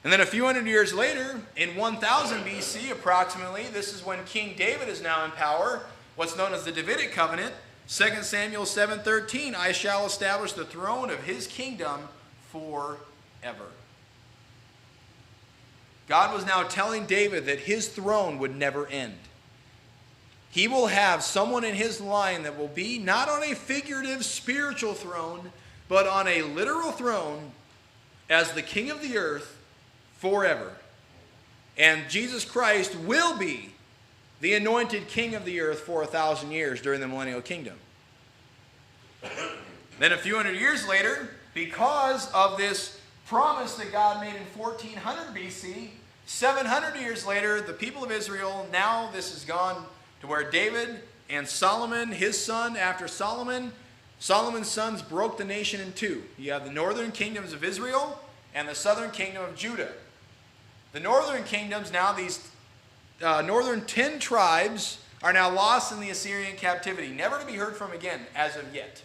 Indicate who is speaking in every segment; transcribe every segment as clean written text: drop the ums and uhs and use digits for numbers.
Speaker 1: And then a few hundred years later, in 1000 BC approximately, this is when King David is now in power, what's known as the Davidic covenant. 2 Samuel 7:13, I shall establish the throne of his kingdom forever. God was now telling David that his throne would never end. He will have someone in his line that will be not on a figurative spiritual throne, but on a literal throne as the king of the earth forever. And Jesus Christ will be the anointed king of the earth for 1,000 years during the millennial kingdom. Then a few hundred years later, because of this promise that God made in 1400 BC, 700 years later, the people of Israel, now this has gone to where David and Solomon, his son, after Solomon, Solomon's sons broke the nation in two. You have the northern kingdoms of Israel and the southern kingdom of Judah. The northern kingdoms, now these northern 10 tribes, are now lost in the Assyrian captivity, never to be heard from again as of yet.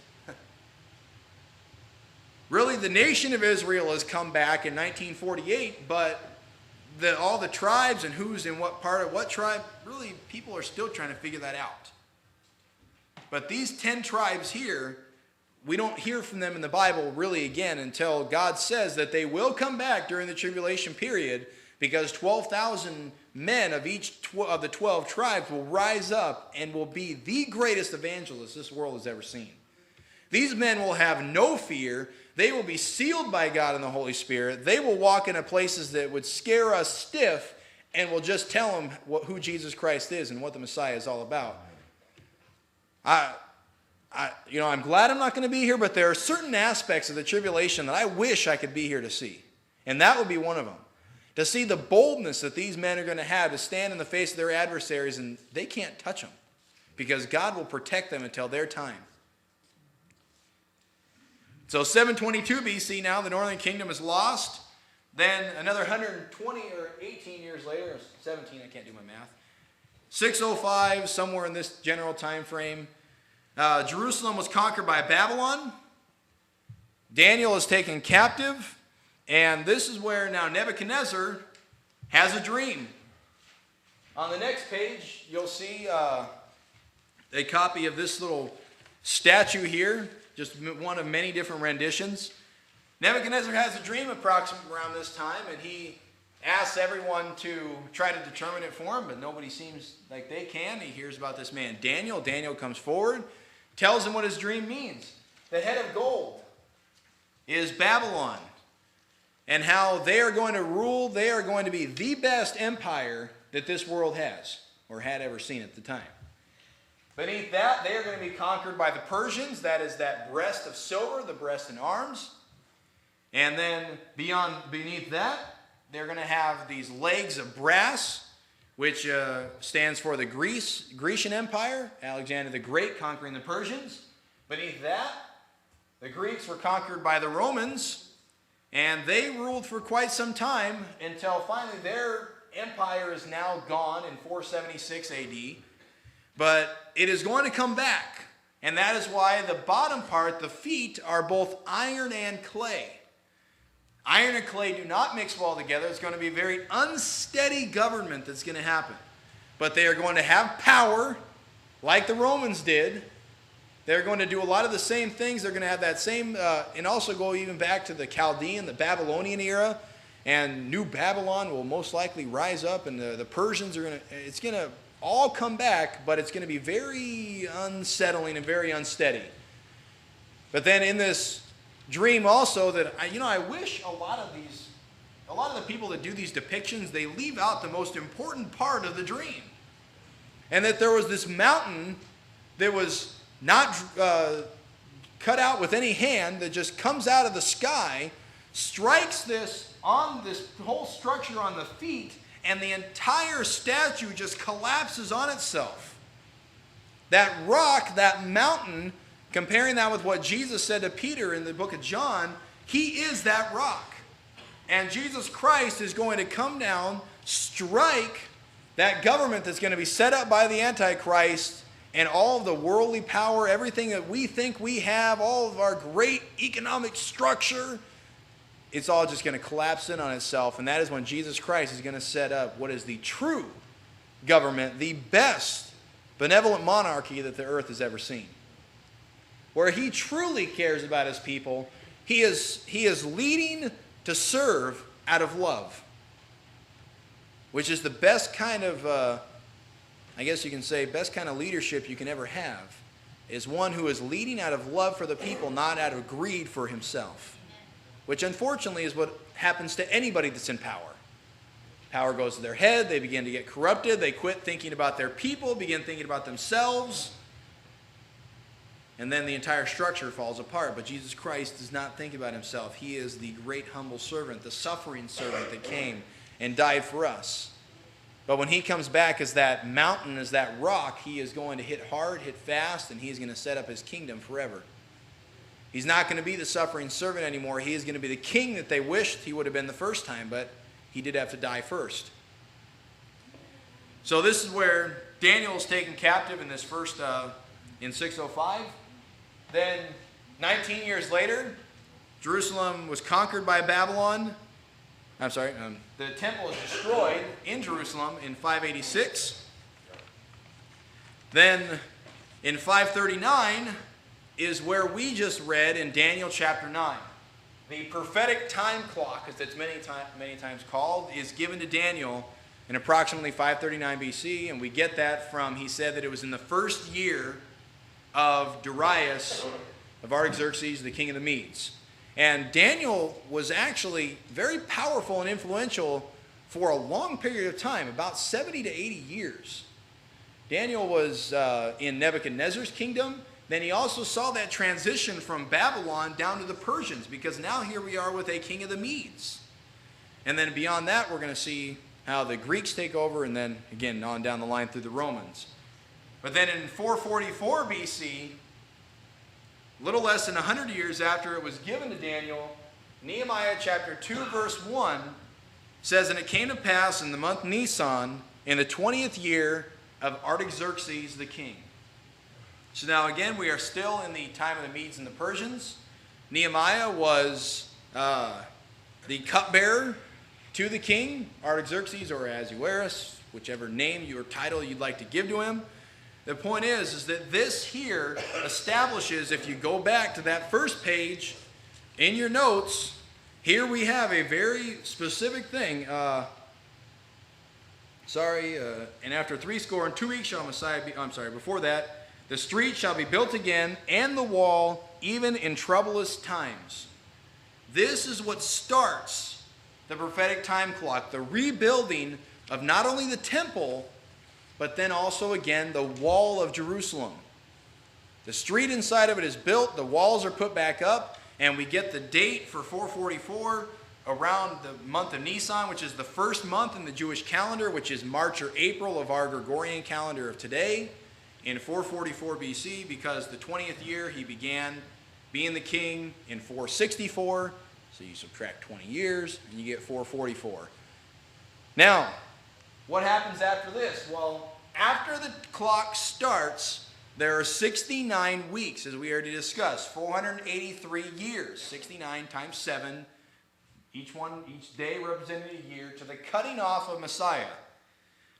Speaker 1: Really, the nation of Israel has come back in 1948, but all the tribes and who's in what part of what tribe, really, people are still trying to figure that out. But these 10 tribes here, we don't hear from them in the Bible really again until God says that they will come back during the tribulation period, because 12,000 men of each of the 12 tribes will rise up and will be the greatest evangelists this world has ever seen. These men will have no fear. They will be sealed by God and the Holy Spirit. They will walk into places that would scare us stiff and will just tell them who Jesus Christ is and what the Messiah is all about. I'm glad I'm not going to be here, but there are certain aspects of the tribulation that I wish I could be here to see. And that would be one of them. To see the boldness that these men are going to have to stand in the face of their adversaries, and they can't touch them because God will protect them until their time. So 722 BC now, the northern kingdom is lost. Then another 120 or 18 years later, or 17, I can't do my math. 605, somewhere in this general time frame, Jerusalem was conquered by Babylon. Daniel is taken captive. And this is where now Nebuchadnezzar has a dream. On the next page, you'll see a copy of this little statue here, just one of many different renditions. Nebuchadnezzar has a dream approximately around this time, and he asks everyone to try to determine it for him, but nobody seems like they can. He hears about this man Daniel. Daniel comes forward, tells him what his dream means. The head of gold is Babylon, and how they are going to rule. They are going to be the best empire that this world has or had ever seen at the time. Beneath that, they are going to be conquered by the Persians. That is that breast of silver, the breast in arms. And then beneath that, they're going to have these legs of brass, which stands for the Grecian Empire, Alexander the Great conquering the Persians. Beneath that, the Greeks were conquered by the Romans, and they ruled for quite some time until finally their empire is now gone in 476 AD. But it is going to come back, and that is why the bottom part, the feet, are both iron and clay. Iron and clay do not mix well together. It's going to be a very unsteady government that's going to happen. But they are going to have power like the Romans did. They're going to do a lot of the same things. They're going to have that same, and also go even back to the Chaldean, the Babylonian era. And New Babylon will most likely rise up, and the Persians are going to, it's going to all come back, but it's going to be very unsettling and very unsteady. But then in this dream also that, I wish a lot of the people that do these depictions, they leave out the most important part of the dream. And that there was this mountain that was not cut out with any hand, that just comes out of the sky, strikes this whole structure on the feet, and the entire statue just collapses on itself. That rock, that mountain, comparing that with what Jesus said to Peter in the book of John, he is that rock. And Jesus Christ is going to come down, strike that government that's going to be set up by the Antichrist, and all of the worldly power, everything that we think we have, all of our great economic structure, it's all just going to collapse in on itself, and that is when Jesus Christ is going to set up what is the true government, the best benevolent monarchy that the earth has ever seen, where he truly cares about his people. He is leading to serve out of love, which is the best kind of, I guess you can say, best kind of leadership you can ever have, is one who is leading out of love for the people, not out of greed for himself, which unfortunately is what happens to anybody that's in power. Power goes to their head, they begin to get corrupted, they quit thinking about their people, begin thinking about themselves, and then the entire structure falls apart. But Jesus Christ does not think about himself. He is the great humble servant, the suffering servant that came and died for us. But when he comes back as that mountain, as that rock, he is going to hit hard, hit fast, and he's going to set up his kingdom forever. He's not going to be the suffering servant anymore. He is going to be the king that they wished he would have been the first time, but he did have to die first. So this is where Daniel is taken captive in this first, in 605. Then 19 years later, Jerusalem was conquered by Babylon. The temple is destroyed in Jerusalem in 586. Then in 539 is where we just read in Daniel chapter 9. The prophetic time clock, as it's many times called, is given to Daniel in approximately 539 BC, and we get that from, he said that it was in the first year of Darius, of Artaxerxes, the king of the Medes. And Daniel was actually very powerful and influential for a long period of time, about 70 to 80 years. Daniel was in Nebuchadnezzar's kingdom. Then he also saw that transition from Babylon down to the Persians, because now here we are with a king of the Medes. And then beyond that, we're going to see how the Greeks take over, and then again on down the line through the Romans. But then in 444 BC, little less than 100 years after it was given to Daniel, Nehemiah chapter 2 verse 1 says, "And it came to pass in the month Nisan, in the 20th year of Artaxerxes the king." So now again, we are still in the time of the Medes and the Persians. Nehemiah was the cupbearer to the king, Artaxerxes or Ahasuerus, whichever name or title you'd like to give to him. The point is that this here establishes, if you go back to that first page in your notes, here we have a very specific thing. And after 62 weeks shall Messiah be, before that, the street shall be built again, and the wall, even in troublous times. This is what starts the prophetic time clock, the rebuilding of not only the temple, but then also again the wall of Jerusalem. The street inside of it is built, the walls are put back up, and we get the date for 444 around the month of Nisan, which is the first month in the Jewish calendar, which is March or April of our Gregorian calendar of today, in 444 BC, because the 20th year he began being the king in 464, so you subtract 20 years and you get 444. Now, what happens after this? Well, after the clock starts, there are 69 weeks, as we already discussed, 483 years, 69 times 7, each day represented a year, to the cutting off of Messiah.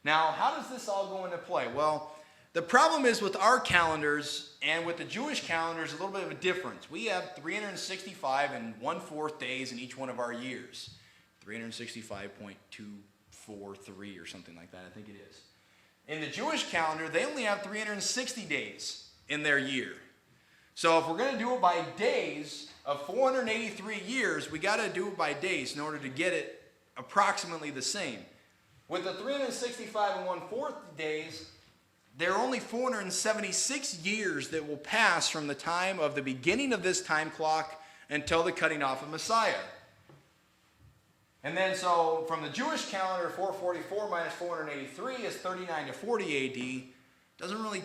Speaker 1: Now, how does this all go into play? Well, the problem is with our calendars and with the Jewish calendars, a little bit of a difference. We have 365 and 1/4 days in each one of our years, 365.243 or something like that, I think it is. In the Jewish calendar, they only have 360 days in their year. So if we're going to do it by days of 483 years, we got to do it by days in order to get it approximately the same. With the 365 and 1/4 days, there are only 476 years that will pass from the time of the beginning of this time clock until the cutting off of Messiah. And then so from the Jewish calendar, 444 minus 483 is 39 to 40 AD. Doesn't really